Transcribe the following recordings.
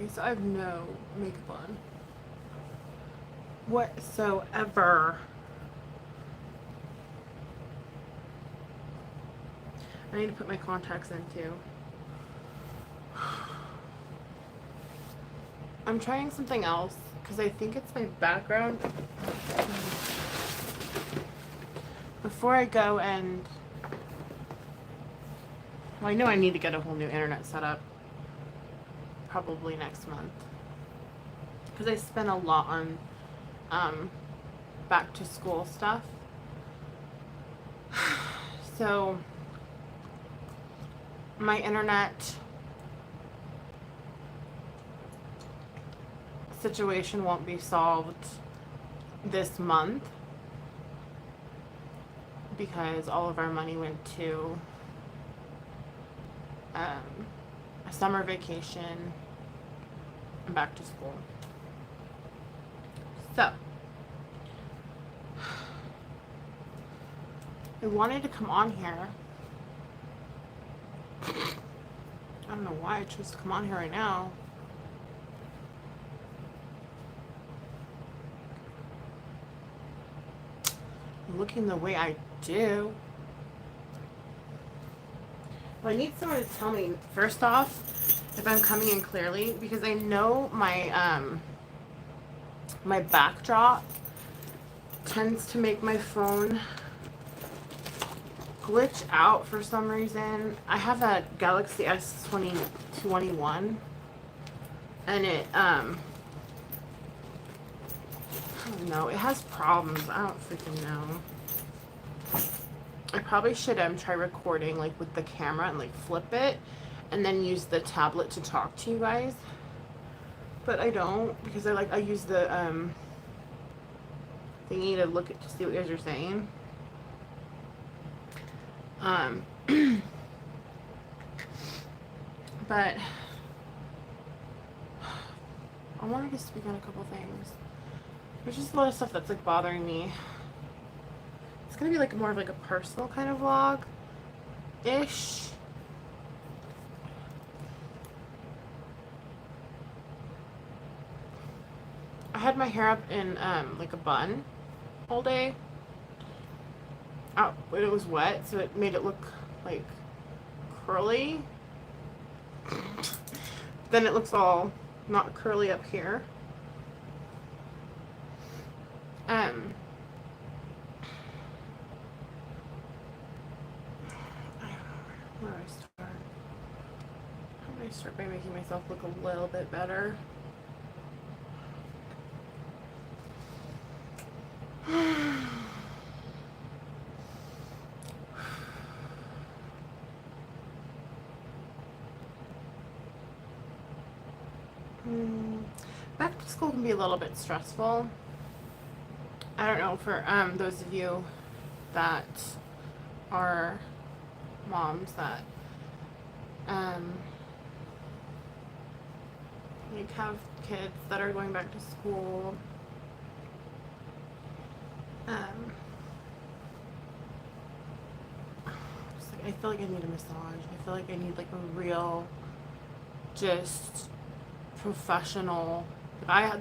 Okay, so I have no makeup on whatsoever. I need to put my contacts in too. I'm trying something else because I think it's my background. Before I go and, well, I know I need to get a whole new internet set up probably next month because I spent a lot on back to school stuff. So my internet situation won't be solved this month because all of our money went to a summer vacation and back to school. So I wanted to come on here. I don't know why I chose to come on here right now. Looking the way I do. Well, I need someone to tell me first off if I'm coming in clearly because I know my my backdrop tends to make my phone glitch out for some reason. I have a Galaxy S21 and it I don't know, it has problems. I don't freaking know. I probably should try recording like with the camera and like flip it and then use the tablet to talk to you guys. But I don't because I use the thingy to look at to see what you guys are saying. But I wanted to speak on a couple things. There's just a lot of stuff that's like bothering me. It's gonna be like more of like a personal kind of vlog ish. I had my hair up in like a bun all day. But it was wet, so it made it look like curly. Then it looks all not curly up here. Where do I start? How do I start by making myself look a little bit better? Back to school can be a little bit stressful. I don't know, for those of you that are moms that like have kids that are going back to school. Just like, I feel like I need a massage. I feel like I need like a real, just professional. I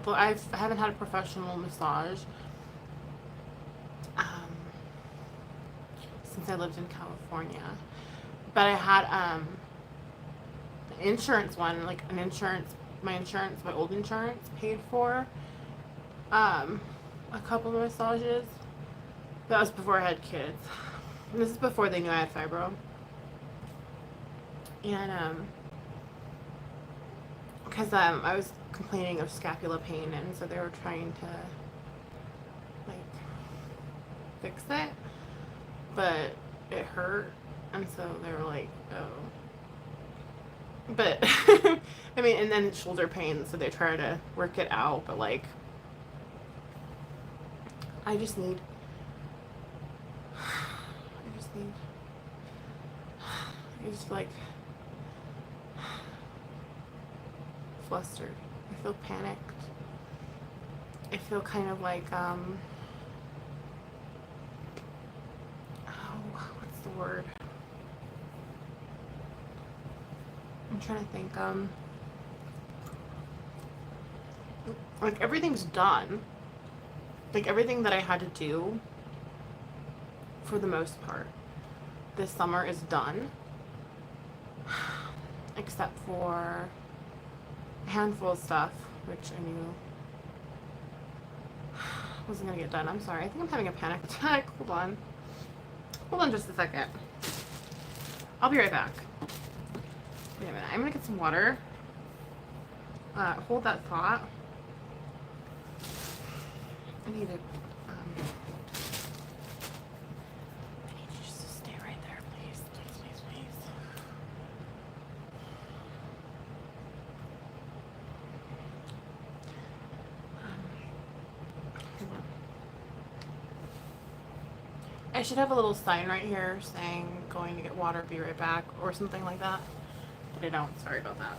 haven't had a professional massage since I lived in California, but I had an insurance one, like my old insurance paid for a couple of massages. That was before I had kids. And this is before they knew I had fibro. And because I was complaining of scapula pain, and so they were trying to like fix it, but it hurt, and so they were like, oh. But I mean, and then shoulder pain, so they try to work it out, but like I just like flustered. I feel panicked. I feel kind of like oh, what's the word? I'm trying to think Like, everything's done. Like, everything that I had to do, for the most part, this summer is done. Except for a handful of stuff, which I knew wasn't gonna get done. I'm sorry. I think I'm having a panic attack. Hold on. Hold on just a second. I'll be right back. Wait a minute. I'm gonna get some water. Hold that thought. I need you just to stay right there, please. Please, please, please. Hold on. I should have a little sign right here saying going to get water, be right back, or something like that. But I don't. Sorry about that.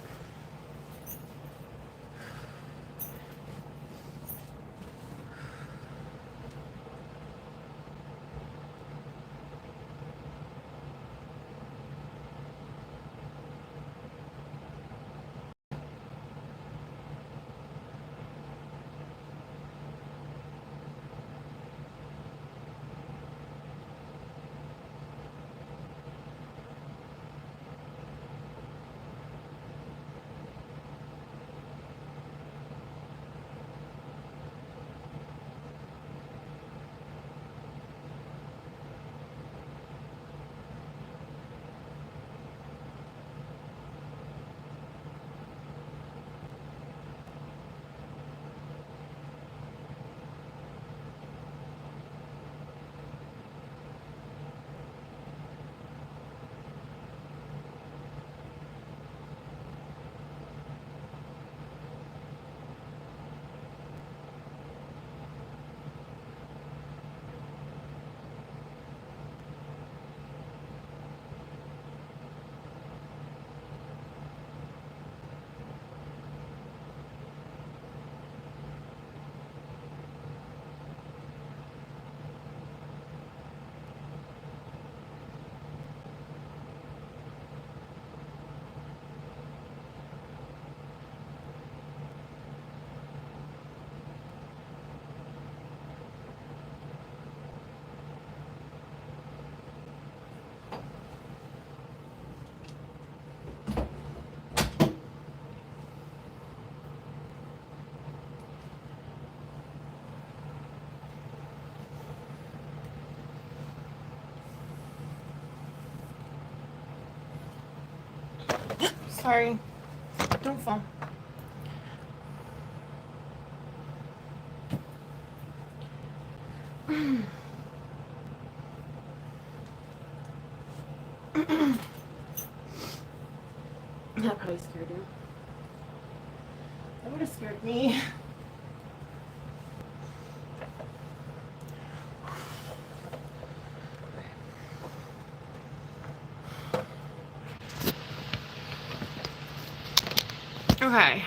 Sorry. Don't fall. That probably scared you. That would have scared me. Okay.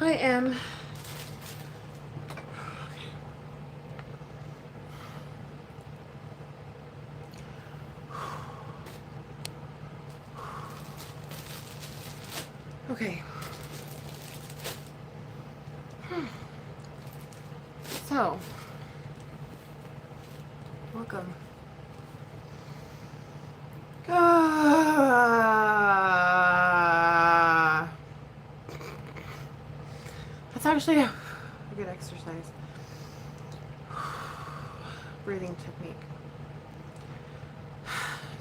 I am okay. So, welcome. That's actually a good exercise. Breathing technique.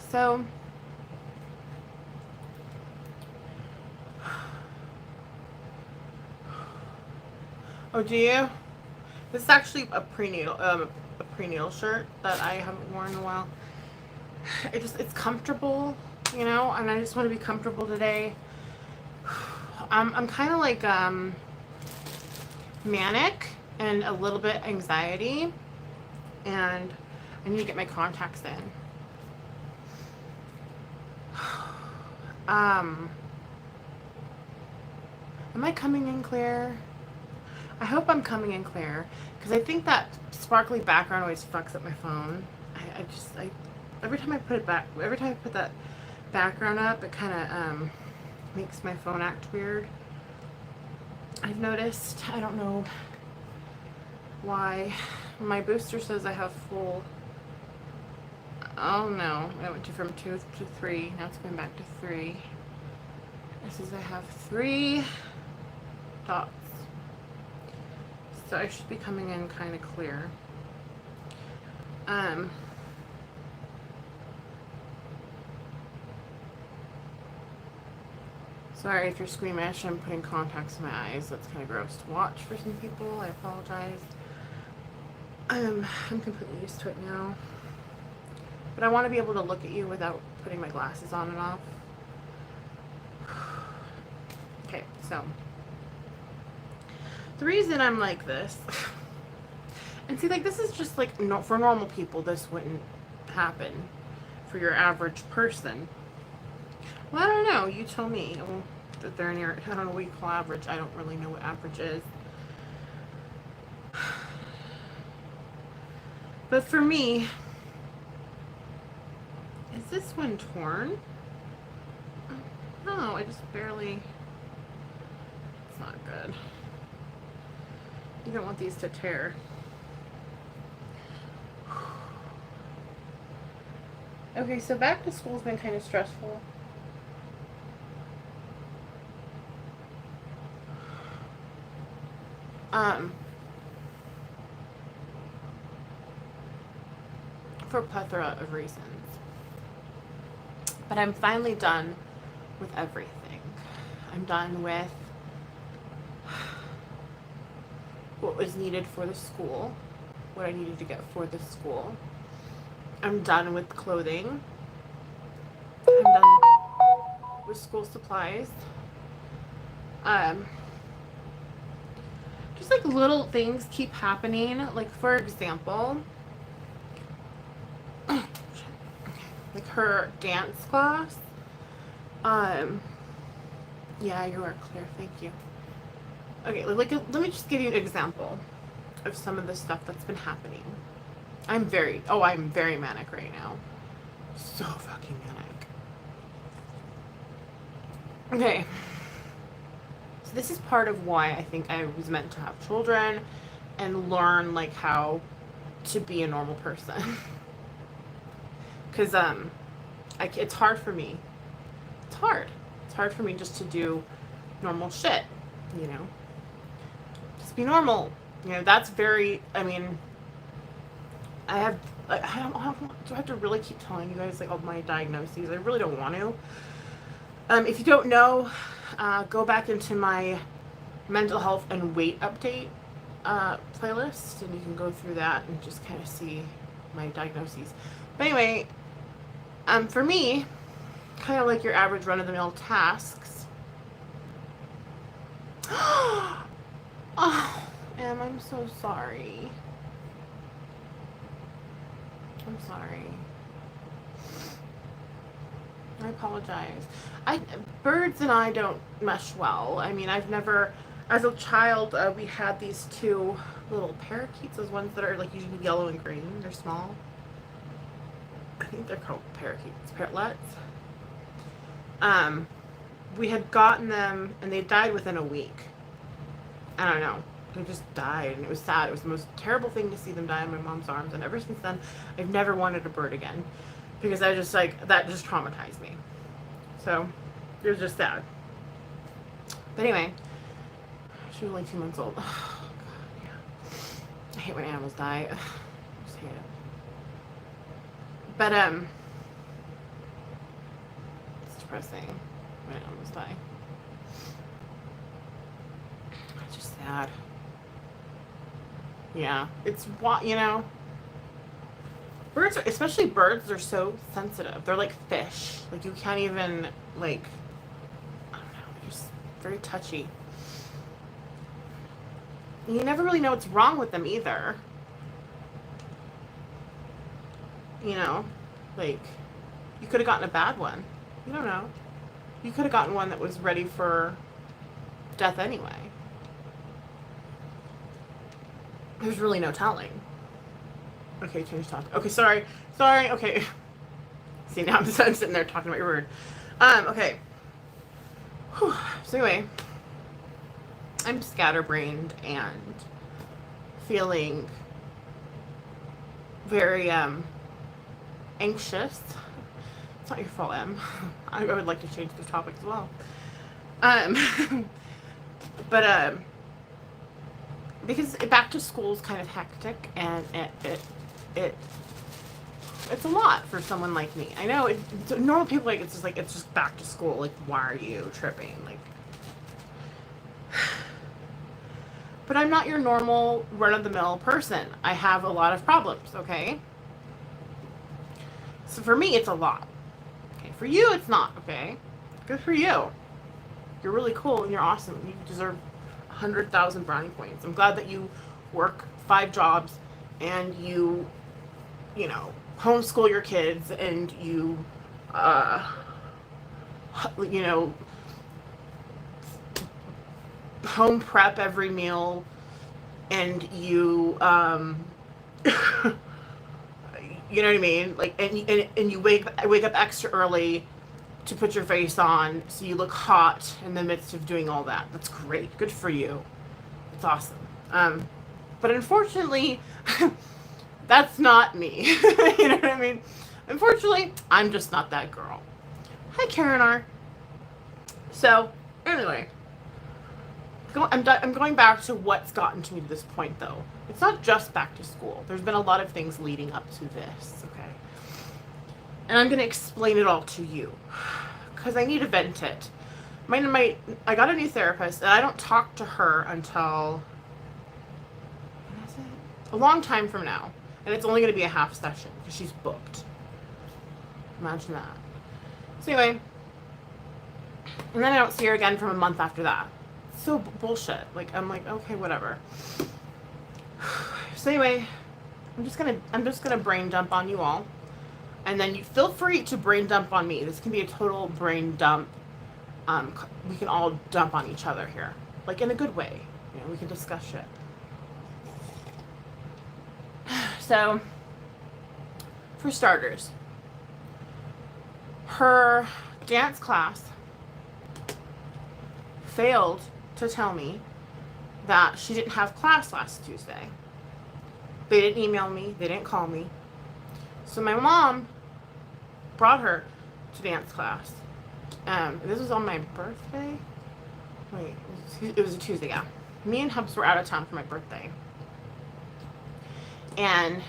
So, oh, do you? This is actually a prenatal shirt that I haven't worn in a while. It's comfortable, you know, and I just want to be comfortable today. I'm kind of like manic and a little bit anxiety, and I need to get my contacts in. Am I coming in clear? I hope I'm coming in clear, because I think that sparkly background always fucks up my phone. I every time I put that background up, it kind of makes my phone act weird. I've noticed, I don't know why, my booster says I have full, oh no, I went from 2 to 3, now it's going back to 3. It says I have 3 dots. So I should be coming in kind of clear. Sorry if you're squeamish, I'm putting contacts in my eyes. That's kind of gross to watch for some people. I apologize. I'm completely used to it now. But I want to be able to look at you without putting my glasses on and off. Okay, so the reason I'm like this, and see, like, this is just like, no, for normal people, this wouldn't happen. For your average person, well, I don't know. You tell me. That they're near. I don't know what you call average. I don't really know what average is. But for me, is this one torn? No, I just barely. It's not good. You don't want these to tear. Okay, so back to school's been kind of stressful. For a plethora of reasons. But I'm finally done with everything. I'm done with what was needed for the school, what I needed to get for the school. I'm done with clothing. I'm done with school supplies. Just like little things keep happening. Like, for example, like her dance class. Yeah, you are clear. Thank you. Okay, like, let me just give you an example of some of the stuff that's been happening. I'm very manic right now. So fucking manic. Okay. So this is part of why I think I was meant to have children and learn, like, how to be a normal person. Because it's hard for me. It's hard. It's hard for me just to do normal shit, you know? Just be normal. You know, that's very, I mean, I do I have to really keep telling you guys, like, all my diagnoses? I really don't want to. If you don't know, go back into my mental health and weight update playlist, and you can go through that and just kind of see my diagnoses. But anyway, for me, kind of like your average run-of-the-mill tasks. Oh, Em, I'm so sorry. I'm sorry. I apologize. Birds and I don't mesh well. I mean, I've never, as a child, we had these 2 little parakeets, those ones that are like usually yellow and green. They're small. I think they're called parakeets, parrotlets. We had gotten them, and they died within a week. I don't know. They just died, and it was sad. It was the most terrible thing to see them die in my mom's arms, and ever since then, I've never wanted a bird again. Because I just, like, that just traumatized me. So, it was just sad. But anyway, she was only 2 months old. Oh, God, yeah. I hate when animals die. I just hate it. But, it's depressing when animals die. It's just sad. Yeah, it's what, you know, birds, especially birds, are so sensitive. They're like fish. Like, you can't even, like, I don't know, they're just very touchy. And you never really know what's wrong with them either. You know, like, you could have gotten a bad one. You don't know. You could have gotten one that was ready for death anyway. There's really no telling. Okay, change topic. Okay, sorry, okay. See, now I'm sitting there talking about your word. Okay. Whew. So anyway, I'm scatterbrained and feeling very anxious. It's not your fault, Em. I would like to change the topic as well. But because back to school is kind of hectic, and it's a lot for someone like me. I know normal people it's just back to school. Like, why are you tripping? Like, but I'm not your normal run-of-the-mill person. I have a lot of problems. Okay, so for me it's a lot. Okay, for you it's not. Okay, good for you. You're really cool and you're awesome. You deserve 100,000 brownie points. I'm glad that you work 5 jobs and you homeschool your kids, and you home prep every meal, and you you know what I mean, like, and you wake up extra early to put your face on so you look hot in the midst of doing all that. That's great. Good for you. It's awesome. But unfortunately, that's not me. You know what I mean? Unfortunately, I'm just not that girl. Hi, Karen R. So, anyway, I'm going back to what's gotten to me to this point, though. It's not just back to school. There's been a lot of things leading up to this, okay? And I'm going to explain it all to you, because I need to vent it. I got a new therapist, and I don't talk to her until, when is it? A long time from now. And it's only going to be a half session, because she's booked. Imagine that. So anyway, and then I don't see her again from a month after that. So bullshit. Like, I'm like, okay, whatever. So anyway, I'm just gonna brain dump on you all, and then you feel free to brain dump on me. This can be a total brain dump. We can all dump on each other here, like, in a good way. We can discuss shit. So, for starters, her dance class failed to tell me that she didn't have class last Tuesday. They didn't email me. They didn't call me. So my mom brought her to dance class. This was on my birthday. Wait, it was a Tuesday, yeah. Me and Hubs were out of town for my birthday. And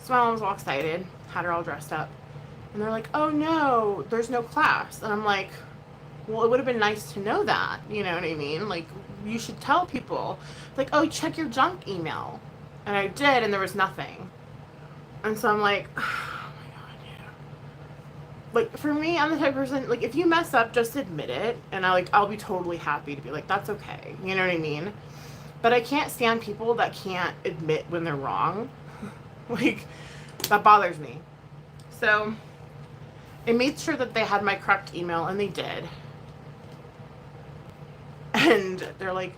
so my mom was all excited, had her all dressed up. And they're like, oh no, there's no class. And I'm like, well, it would have been nice to know that. You know what I mean? Like, you should tell people. Like, oh, check your junk email. And I did, and there was nothing. And so I'm like, oh my God, yeah. Like, for me, I'm the type of person, like, if you mess up, just admit it. And I'll be totally happy to be like, that's okay. You know what I mean? But I can't stand people that can't admit when they're wrong. Like, that bothers me. So I made sure that they had my correct email, and they did. And they're like,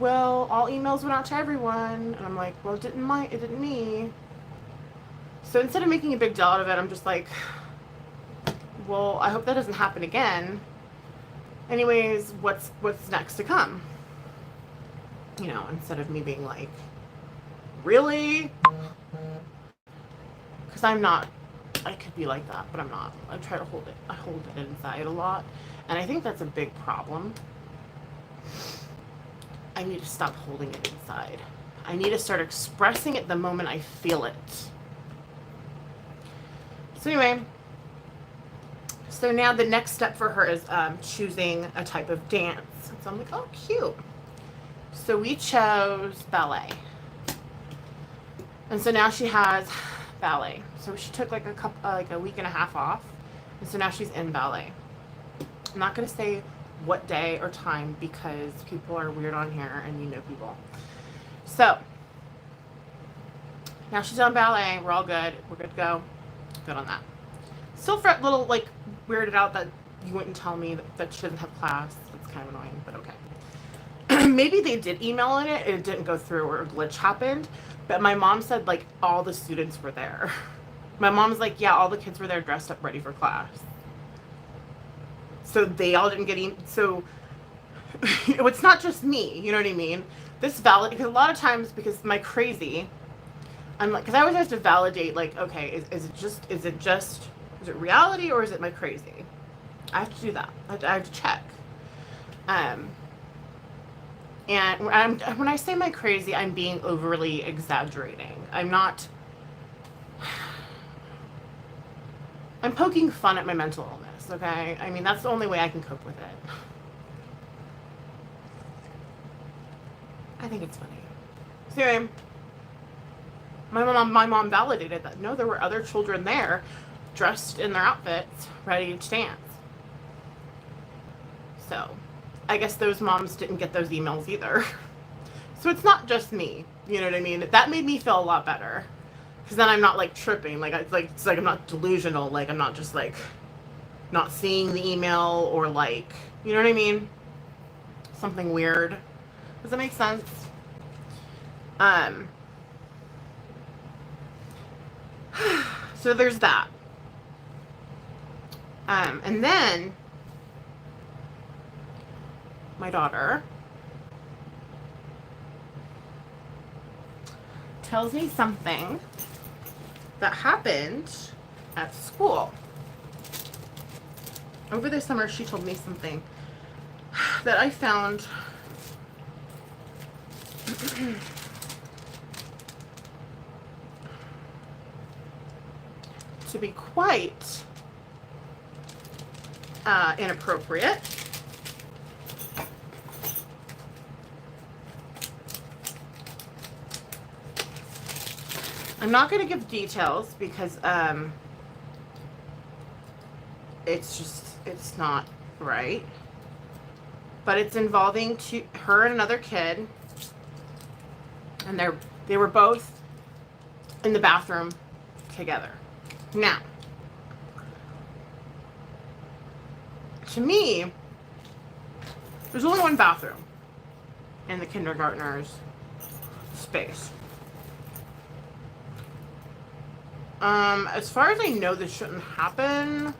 well, all emails went out to everyone. And I'm like, well, it didn't me. So instead of making a big deal out of it, I'm just like, well, I hope that doesn't happen again. Anyways, what's next to come? Instead of me being like, really? Because I'm not. I could be like that, but I'm not. I try to hold it. I hold it inside a lot. And I think that's a big problem. I need to stop holding it inside. I need to start expressing it the moment I feel it. So anyway, so now the next step for her is choosing a type of dance. So I'm like, oh, cute. So we chose ballet. And so now she has ballet. So she took like a week and a half off. And so now she's in ballet. I'm not going to say what day or time because people are weird on here and you know people. So now she's on ballet. We're all good. We're good to go. Good on that. Still a little like weirded out that you wouldn't tell me that she doesn't have class. That's kind of annoying, but okay. Maybe they did email it and it didn't go through or a glitch happened. But my mom said like all the students were there. My mom's like, yeah, all the kids were there dressed up ready for class. So they all didn't get so it's not just me, you know what I mean? This valid, because a lot of times, because my crazy, I'm like, because I always have to validate, like, okay, is it reality or is it my crazy? I have to do that. I have to check. Um, and when I say my crazy, I'm being overly exaggerating. I'm poking fun at my mental illness, okay? I mean, that's the only way I can cope with it. I think it's funny. So anyway, my mom validated that. No, there were other children there, dressed in their outfits, ready to dance. So, I guess those moms didn't get those emails either. So it's not just me, you know what I mean? That made me feel a lot better, because then I'm not like tripping, it's like I'm not delusional, like I'm not just like not seeing the email or like, you know what I mean? Something weird. Does that make sense? So there's that. And then my daughter tells me something that happened at school. Over the summer, she told me something that I found to be quite inappropriate. I'm not going to give details because it's not right. But it's involving her and another kid, and they were both in the bathroom together. Now, to me, there's only one bathroom in the kindergartner's space. As far as I know, this shouldn't happen.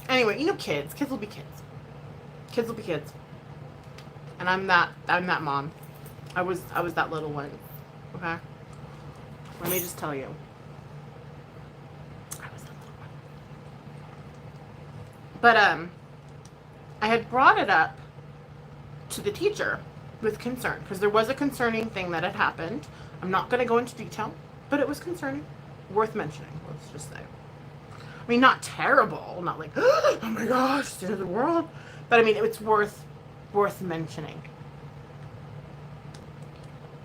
Anyway, you know, kids will be kids. Kids will be kids. And I'm that mom. I was that little one. Okay? Let me just tell you. I was that little one. But I had brought it up to the teacher with concern, because there was a concerning thing that had happened. I'm not going to go into detail, but it was concerning. Worth mentioning, let's just say. I mean, not terrible, not like, oh my gosh, it's the end of the world. But I mean, it's worth mentioning.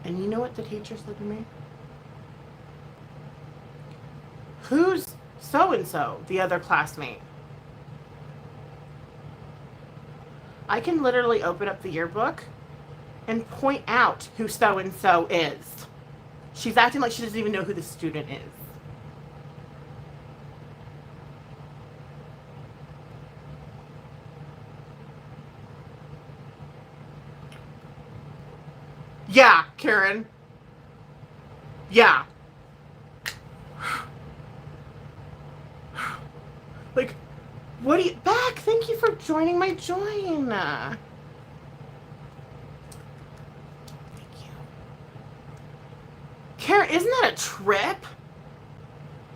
And you know what the teacher said to me? Who's so-and-so, the other classmate? I can literally open up the yearbook and point out who so-and-so is. She's acting like she doesn't even know who the student is. Yeah, Karen. Yeah. Like, what do you... Back, thank you for joining my join. Thank you. Karen, isn't that a trip?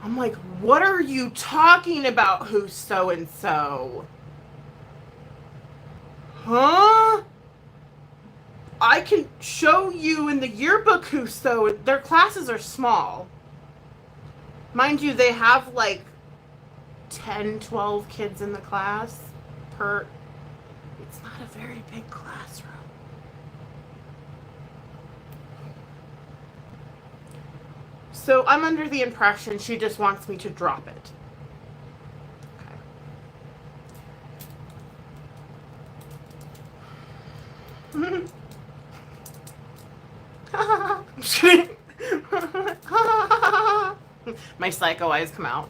I'm like, what are you talking about, who's so-and-so? Huh? I can show you in the yearbook who's so... Their classes are small. Mind you, they have like 10, 12 kids in the class per... It's not a very big classroom. So I'm under the impression she just wants me to drop it. Okay. My psycho eyes come out.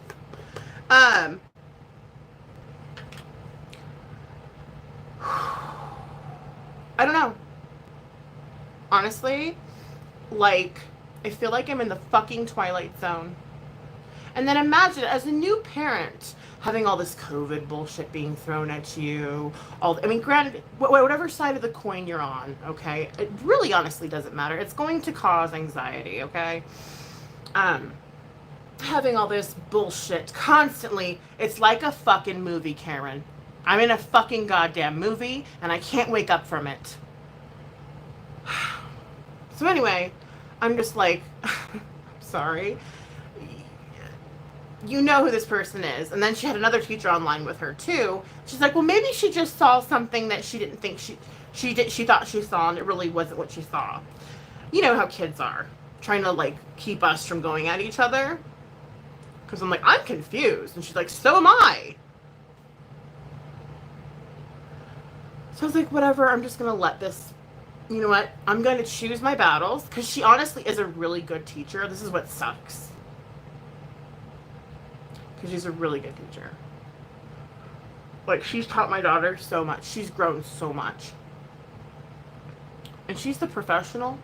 I don't know. Honestly, like, I feel like I'm in the fucking Twilight Zone. And then imagine as a new parent having all this COVID bullshit being thrown at you. I mean, granted, whatever side of the coin you're on, okay, it really honestly doesn't matter. It's going to cause anxiety, okay? Having all this bullshit constantly, it's like a fucking movie, Karen. I'm in a fucking goddamn movie, and I can't wake up from it. So anyway, I'm just like, sorry. You know who this person is. And then she had another teacher online with her too. She's like, well, maybe she just saw something that she didn't think she thought she saw, and it really wasn't what she saw. You know how kids are, trying to like keep us from going at each other. Because I'm like, I'm confused. And she's like, so am I. So I was like, whatever, I'm just going to let this, you know what? I'm going to choose my battles. Because she honestly is a really good teacher. This is what sucks. Because she's a really good teacher. Like, she's taught my daughter so much. She's grown so much. And she's the professional.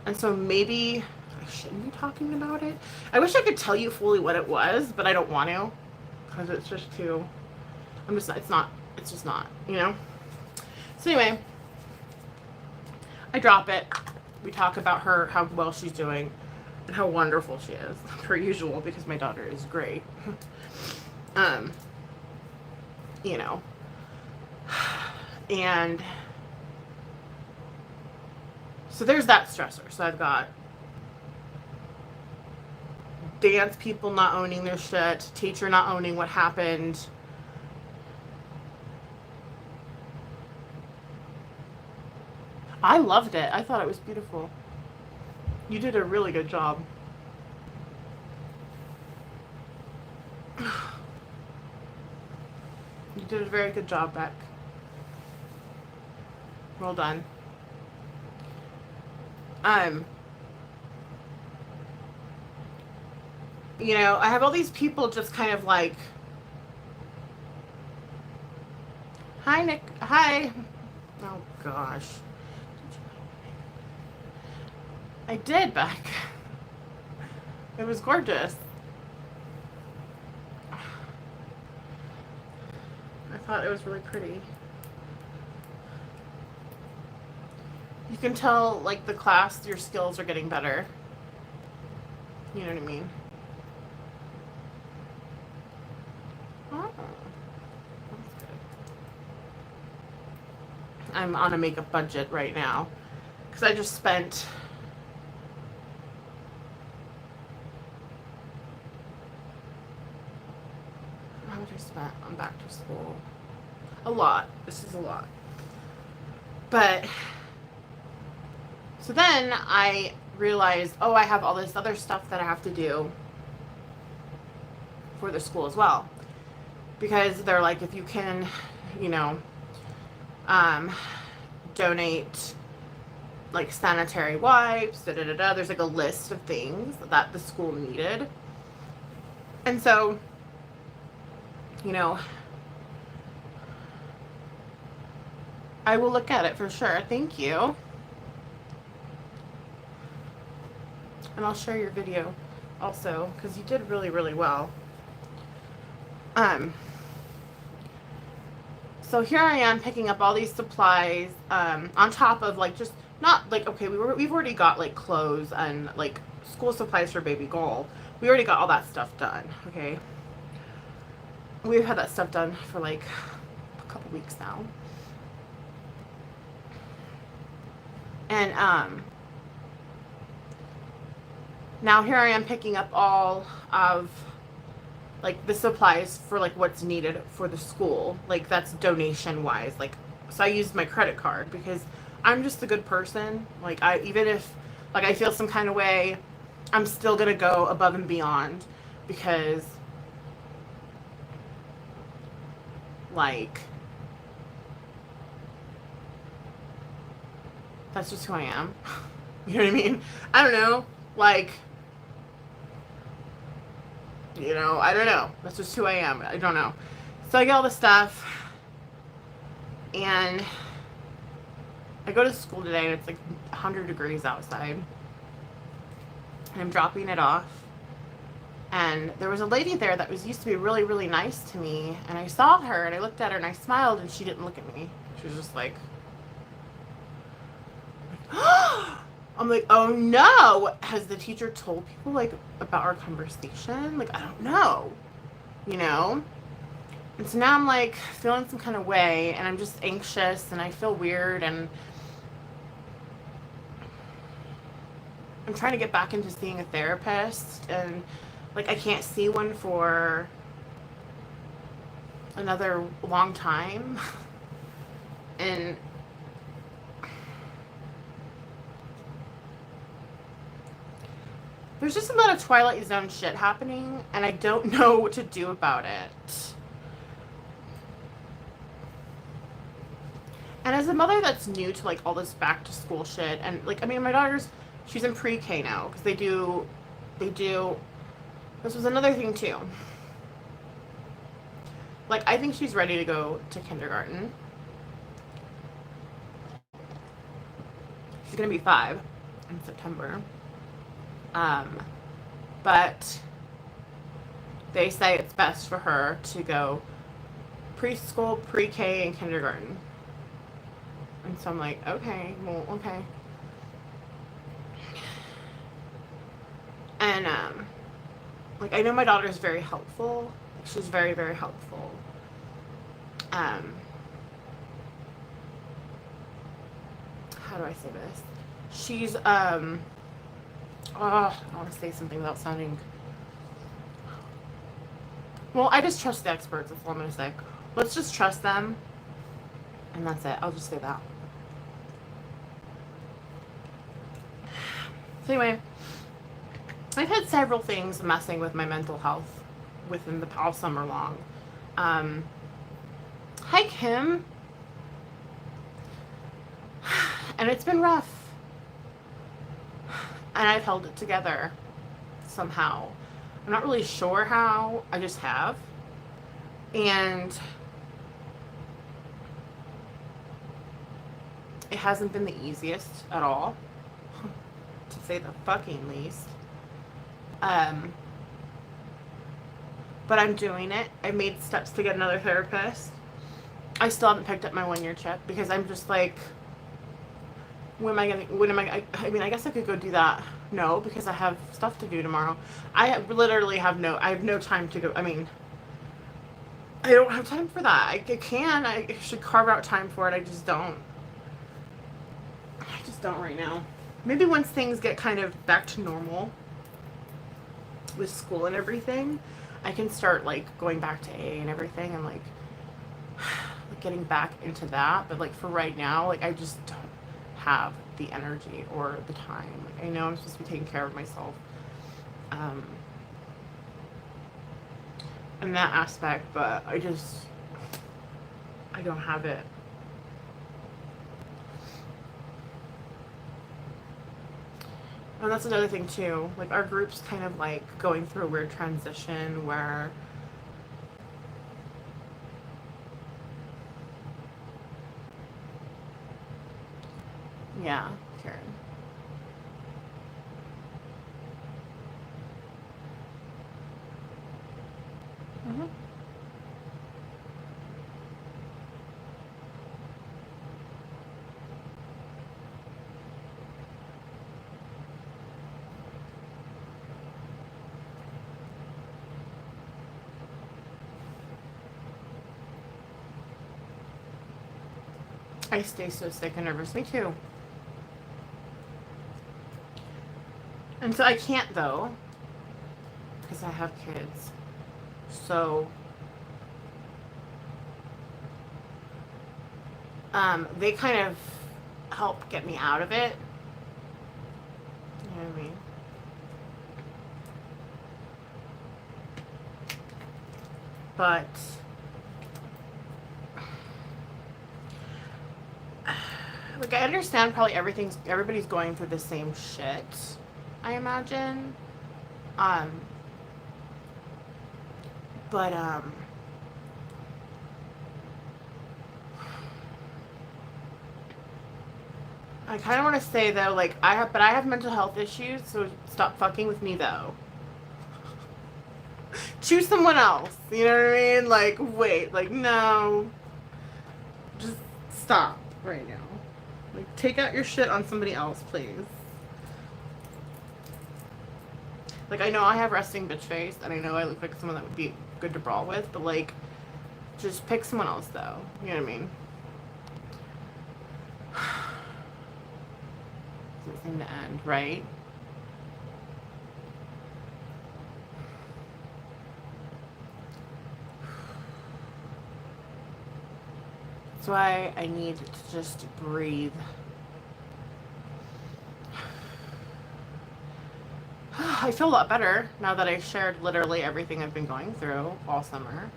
And so maybe I shouldn't be talking about it. I wish I could tell you fully what it was, but I don't want to. Because it's just too... it's just not, you know? So anyway, I drop it. We talk about her, how well she's doing, and how wonderful she is, per usual, because my daughter is great. You know. And so there's that stressor. So I've got dance people not owning their shit, teacher not owning what happened. I loved it. I thought it was beautiful. You did a really good job. You did a very good job, Beck. Well done. You know, I have all these people just kind of like, hi, Nick. Hi. Oh, gosh. I did, Beck. It was gorgeous. I thought it was really pretty. You can tell, like, the class, your skills are getting better. You know what I mean? Oh, that's good. I'm on a makeup budget right now. Because I just spent... How much I spent on back to school? A lot. This is a lot. But... So then I realized, oh, I have all this other stuff that I have to do for the school as well. Because they're like, if you can, you know, donate like sanitary wipes, there's like a list of things that the school needed. And so, you know, I will look at it for sure. Thank you. And I'll share your video also, because you did really, really well. So here I am picking up all these supplies, on top of like, just not like, okay, we've already got like clothes and like school supplies for baby Goal. We already got all that stuff done, okay? We've had that stuff done for like a couple weeks now. And, now here I am picking up all of like the supplies for like what's needed for the school. Like that's donation wise. Like, so I used my credit card because I'm just a good person. Like even if like I feel some kind of way, I'm still going to go above and beyond because like that's just who I am. You know what I mean? I don't know. Like, you know, I don't know. That's just who I am. I don't know. So I get all the stuff. And I go to school today and it's like 100 degrees outside. And I'm dropping it off And there was a lady there that was used to be really, really nice to me. And I saw her and I looked at her and I smiled and she didn't look at me. She was just like, I'm like, oh no. Has the teacher told people like about our conversation? Like, I don't know, you know? And so now I'm like feeling some kind of way and I'm just anxious and I feel weird and I'm trying to get back into seeing a therapist and like I can't see one for another long time. And there's just a lot of Twilight Zone shit happening and I don't know what to do about it. And as a mother that's new to like all this back to school shit and like I mean my daughter's she's in pre-K now because they do this was another thing too. Like I think she's ready to go to kindergarten. She's gonna be 5 in September. But they say it's best for her to go preschool, pre-K, and kindergarten. And so I'm like, okay, well, okay. And, like, I know my daughter is very helpful. She's very, very helpful. How do I say this? She's, I want to say something without sounding... Well, I just trust the experts, that's all I'm going to say. Let's just trust them. And that's it. I'll just say that. So anyway, I've had several things messing with my mental health within the all summer long. Hi, Kim. And it's been rough. And I've held it together somehow. I'm not really sure how. I just have. And it hasn't been the easiest at all, to say the fucking least. But I'm doing it. I made steps to get another therapist. I still haven't picked up my 1-year chip because I'm just like, when am I, I mean, I guess I could go do that. No, because I have stuff to do tomorrow. I have no time to go. I mean, I don't have time for that. I should carve out time for it. I just don't right now. Maybe once things get kind of back to normal with school and everything, I can start like going back to A and everything and like getting back into that. But like for right now, like I just don't have the energy or the time. Like I know I'm supposed to be taking care of myself in that aspect, but I don't have it. And that's another thing too. Like our group's kind of like going through a weird transition where yeah, Karen. Mm-hmm. I stay so sick and nervous. Me too. And so I can't though, because I have kids. So they kind of help get me out of it. You know what I mean? But like I understand probably everybody's going through the same shit, I imagine. But I kind of want to say though, like I have mental health issues, so stop fucking with me though. Choose someone else. You know what I mean? Like, wait. Like, no. Just stop right now. Like, take out your shit on somebody else, please. Like, I know I have resting bitch face, and I know I look like someone that would be good to brawl with, but, like, just pick someone else, though. You know what I mean? Doesn't seem to end, right? That's why I need to just breathe. I feel a lot better now that I shared literally everything I've been going through all summer.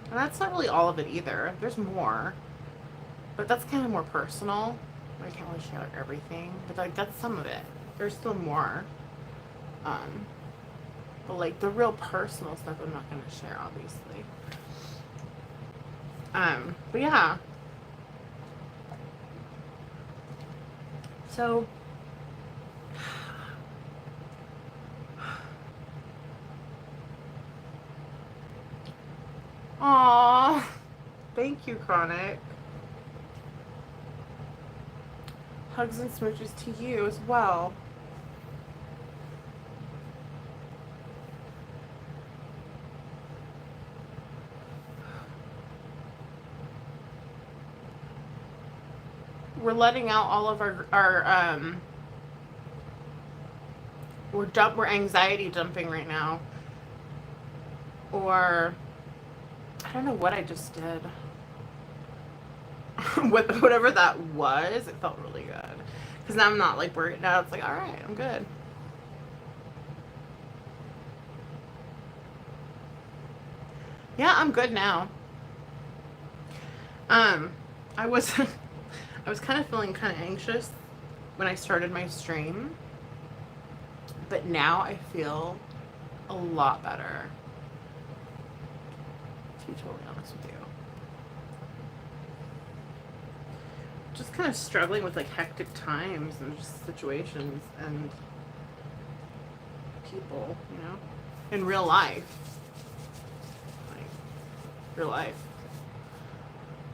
And that's not really all of it either. There's more. But that's kind of more personal. I can't really share everything. But like that's some of it. There's still more. But like the real personal stuff I'm not gonna share, obviously. But yeah. So aww. Thank you, Chronic. Hugs and smooches to you as well. We're letting out all of our we're anxiety dumping right now. Or I don't know what I just did. Whatever that was, it felt really good. Because now I'm not like worried. Now it's like, all right, I'm good. Yeah, I'm good now. I was I was kind of feeling kind of anxious when I started my stream, but now I feel a lot better. To be totally honest with you. Just kind of struggling with like hectic times and just situations and people, you know, in real life. Like, real life.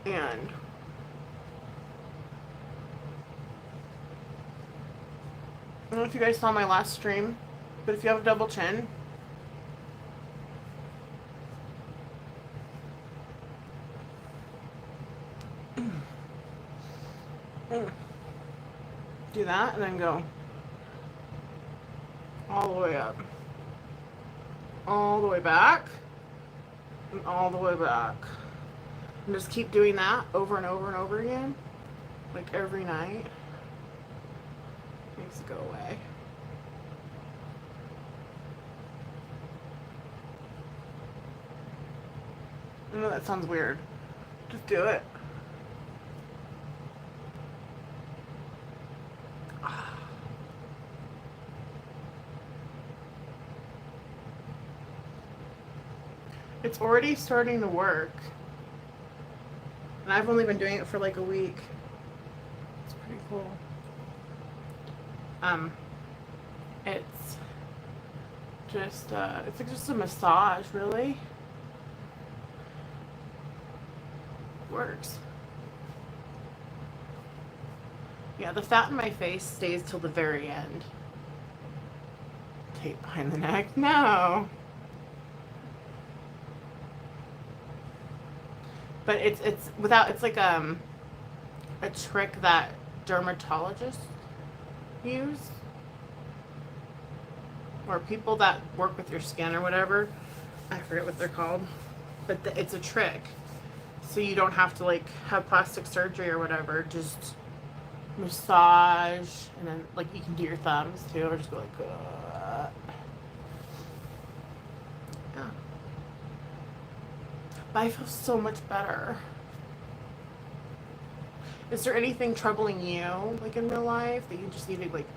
And I don't know if you guys saw my last stream, but if you have a double chin, do that and then go all the way up, all the way back, and all the way back. And just keep doing that over and over and over again, like every night. Makes it go away. I know that sounds weird. Just do it. It's already starting to work. And I've only been doing it for like a week. It's pretty cool. It's just a massage, really. Works. Yeah, the fat in my face stays till the very end. Tape behind the neck? No. But it's without, it's like a trick that dermatologists use, or people that work with your skin or whatever. I forget what they're called, but it's a trick, so you don't have to like have plastic surgery or whatever. Just massage, and then like you can do your thumbs too, or just go like yeah. But I feel so much better. Is there anything troubling you, like in real life, that you just need to like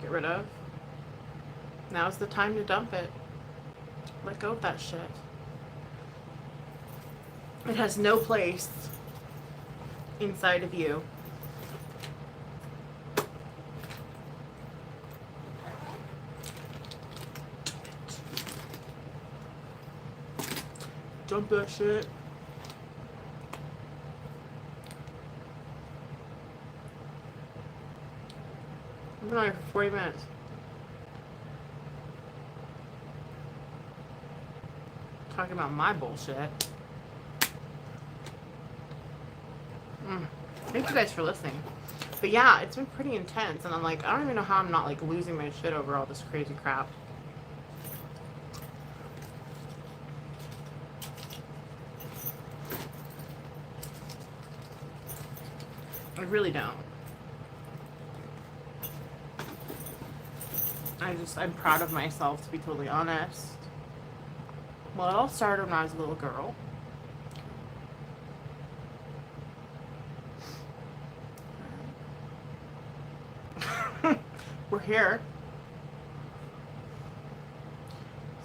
get rid of? Now's the time to dump it. Let go of that shit. It has no place inside of you. dump that shit. I've been on here for 40 minutes. Talking about my bullshit. Thank you guys for listening. But yeah, it's been pretty intense, and I'm like, I don't even know how I'm not like losing my shit over all this crazy crap. I really don't. I'm proud of myself, to be totally honest. Well, it all started when I was a little girl. We're here.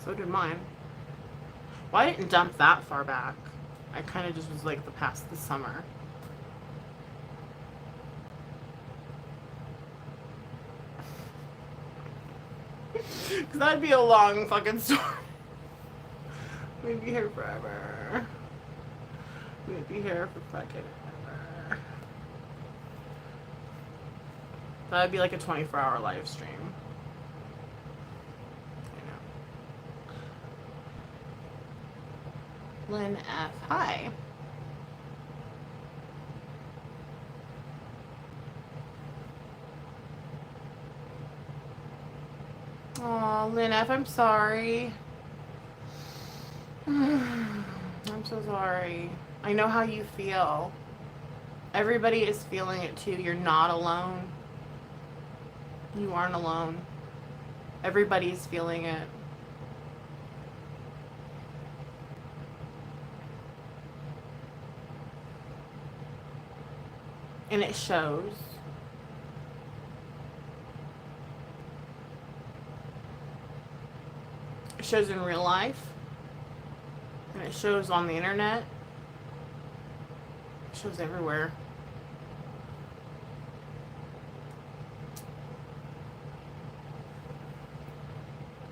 So did mine. Well, I didn't dump that far back. I kind of just was like the summer. Because that'd be a long fucking story. We'd be here forever. We'd be here for fucking ever. That'd be like a 24-hour live stream. I know. Lynn F. Hi. Aw, Lynn F., I'm sorry. I'm so sorry. I know how you feel. Everybody is feeling it too. You're not alone. You aren't alone. Everybody's feeling it. And it shows. It shows in real life. And it shows on the internet. It shows everywhere.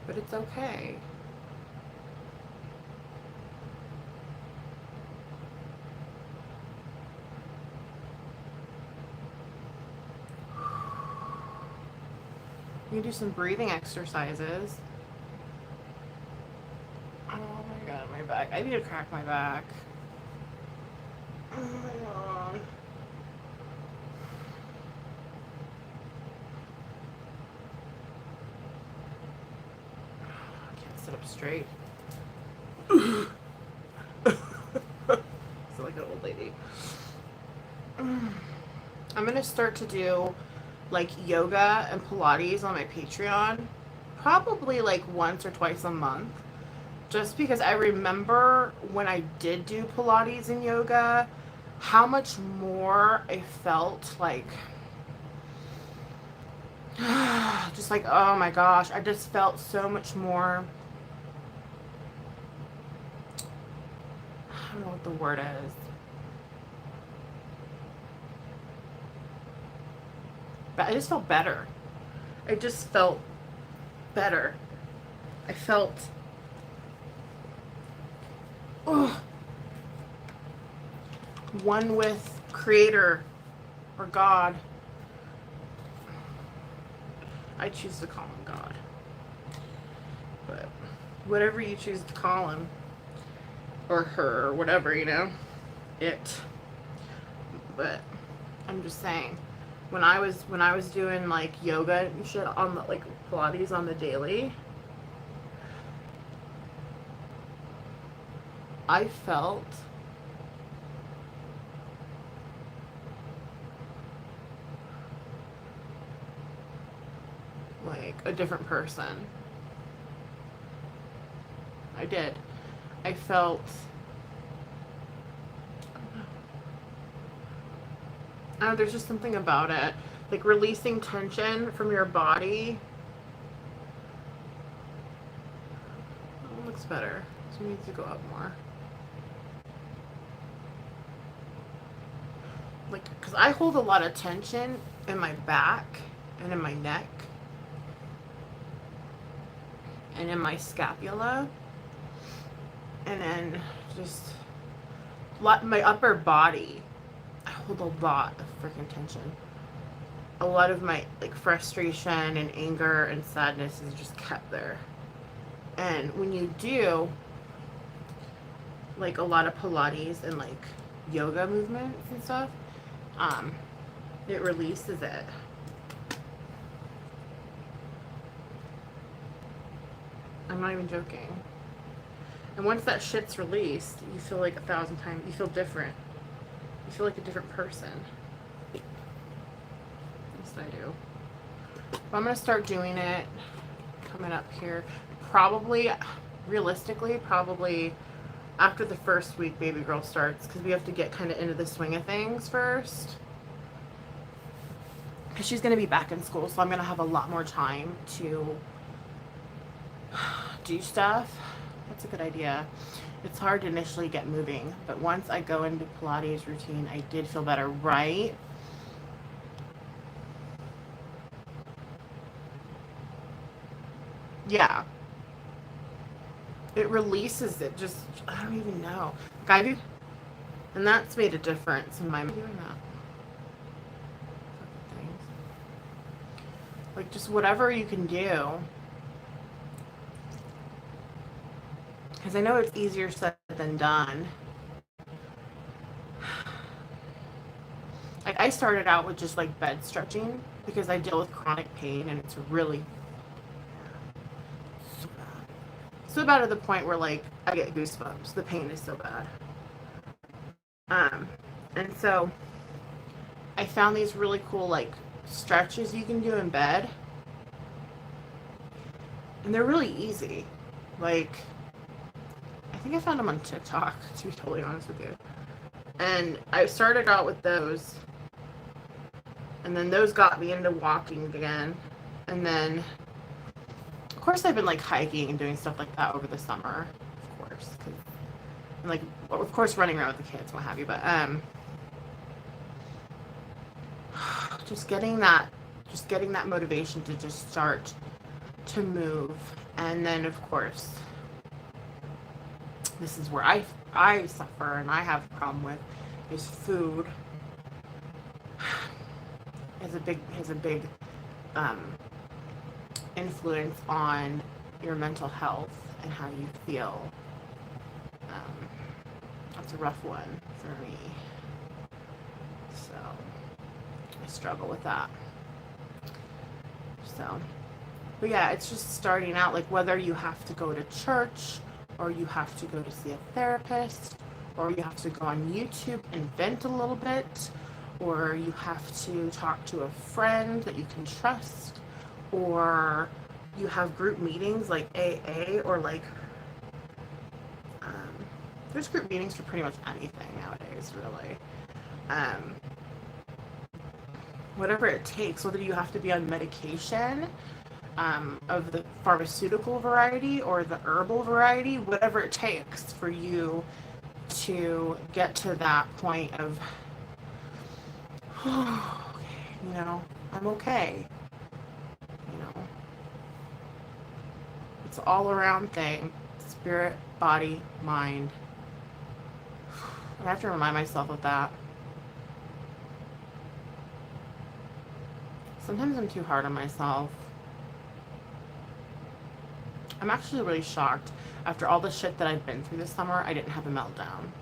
But it's okay. You can do some breathing exercises. Oh my god, my back. I need to crack my back. Oh my god. I can't sit up straight. So like an old lady. I'm gonna start to do like yoga and Pilates on my Patreon, probably like once or twice a month, just because I remember when I did do Pilates and yoga, how much more I felt like, just like, oh my gosh, I just felt so much more, I don't know what the word is. But I just felt better. I just felt better. I felt, one with Creator or God. I choose to call him God. But whatever you choose to call him, or her, or whatever, you know, it. But I'm just saying, when I was doing like yoga and shit on the like Pilates on the daily, I felt like a different person. I did. I felt, I don't know, there's just something about it. Like releasing tension from your body. Oh, it looks better. So it needs to go up more. Like, because I hold a lot of tension in my back and in my neck and in my scapula. And then just my upper body. I hold a lot of freaking tension. A lot of my like frustration and anger and sadness is just kept there. And when you do like a lot of Pilates and like yoga movements and stuff, it releases it. I'm not even joking. And once that shit's released, you feel like 1,000 times, you feel different. You feel like a different person. Yes, I do. But I'm going to start doing it coming up here. Probably, realistically, probably after the first week baby girl starts, because we have to get kind of into the swing of things first. Because she's going to be back in school, so I'm going to have a lot more time to do stuff. That's a good idea. It's hard to initially get moving, but once I go into Pilates routine, I did feel better, right? Yeah. It releases it. Just, I don't even know. Like I do, and that's made a difference in my doing that. Like just whatever you can do. Because I know it's easier said than done. Like I started out with just like bed stretching because I deal with chronic pain and it's really so bad. So bad to the point where like I get goosebumps. The pain is so bad. And so I found these really cool like stretches you can do in bed. And they're really easy. Like I think I found them on TikTok, to be totally honest with you. And I started out with those. And then those got me into walking again. And then, of course, I've been like hiking and doing stuff like that over the summer. Of course. And like, of course, running around with the kids and what have you. But just getting that motivation to just start to move. And then, of course, this is where I suffer and I have a problem with is food has a big influence on your mental health and how you feel. That's a rough one for me. So I struggle with that. So, but yeah, it's just starting out, like whether you have to go to church or you have to go to see a therapist or you have to go on YouTube and vent a little bit, or you have to talk to a friend that you can trust, or you have group meetings like AA, or like there's group meetings for pretty much anything nowadays, really. Whatever it takes, whether you have to be on medication of the pharmaceutical variety or the herbal variety, whatever it takes for you to get to that point of, oh, okay, you know, I'm okay. You know, it's all around thing. Spirit, body, mind. I have to remind myself of that. Sometimes I'm too hard on myself. I'm actually really shocked. After all the shit that I've been through this summer, I didn't have a meltdown.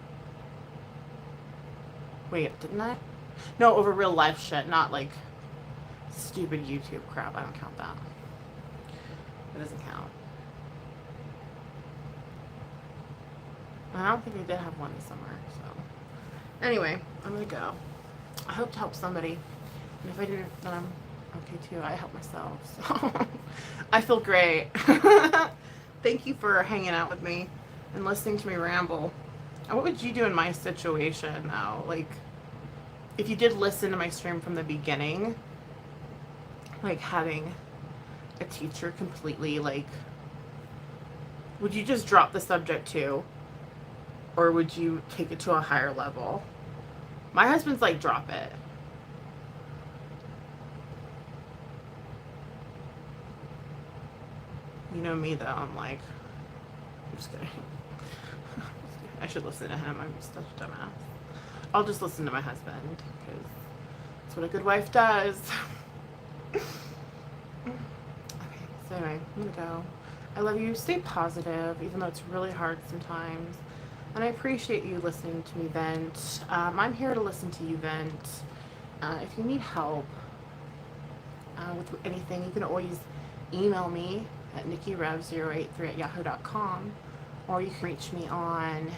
Wait, didn't I? No, over real life shit, not like stupid YouTube crap. I don't count that. It doesn't count. I don't think I did have one this summer, so. Anyway, I'm gonna go. I hope to help somebody. And if I didn't, then I'm okay too. I help myself, so. I feel great. Thank you for hanging out with me and listening to me ramble. And what would you do in my situation now? Like, if you did listen to my stream from the beginning, like having a teacher completely, like, would you just drop the subject too? Or would you take it to a higher level? My husband's like, drop it. You know me though, I'm like, I'm just kidding. I should listen to him. I'm such a dumbass. I'll just listen to my husband because that's what a good wife does. Okay, so anyway, I'm gonna go. I love you. Stay positive, even though it's really hard sometimes. And I appreciate you listening to me vent. I'm here to listen to you vent. If you need help with anything, you can always email me at nikkirev083@yahoo.com, or you can reach me on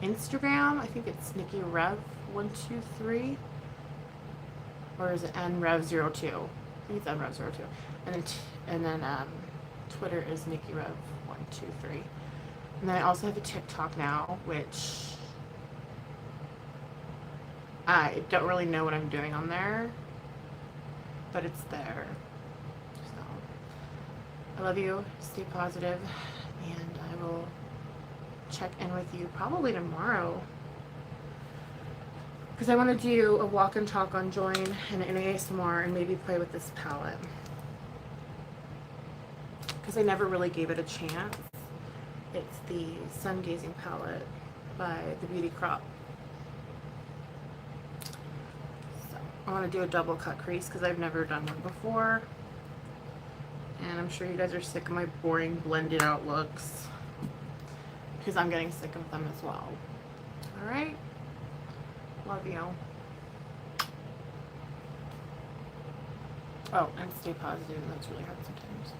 Instagram. I think it's nikkirev123, or is it nrev02? I think it's nrev02. And then Twitter is nikkirev123. And then I also have a TikTok now, which I don't really know what I'm doing on there, but it's there. So I love you. Stay positive, and I will check in with you probably tomorrow, because I want to do a walk and talk on Join and an ASMR, and maybe play with this palette, because I never really gave it a chance. It's the Sun Gazing palette by the Beauty Crop. So I want to do a double cut crease because I've never done one before, and I'm sure you guys are sick of my boring blended out looks, because I'm getting sick of them as well. Alright? Love you. Oh, and stay positive. That's really hard sometimes.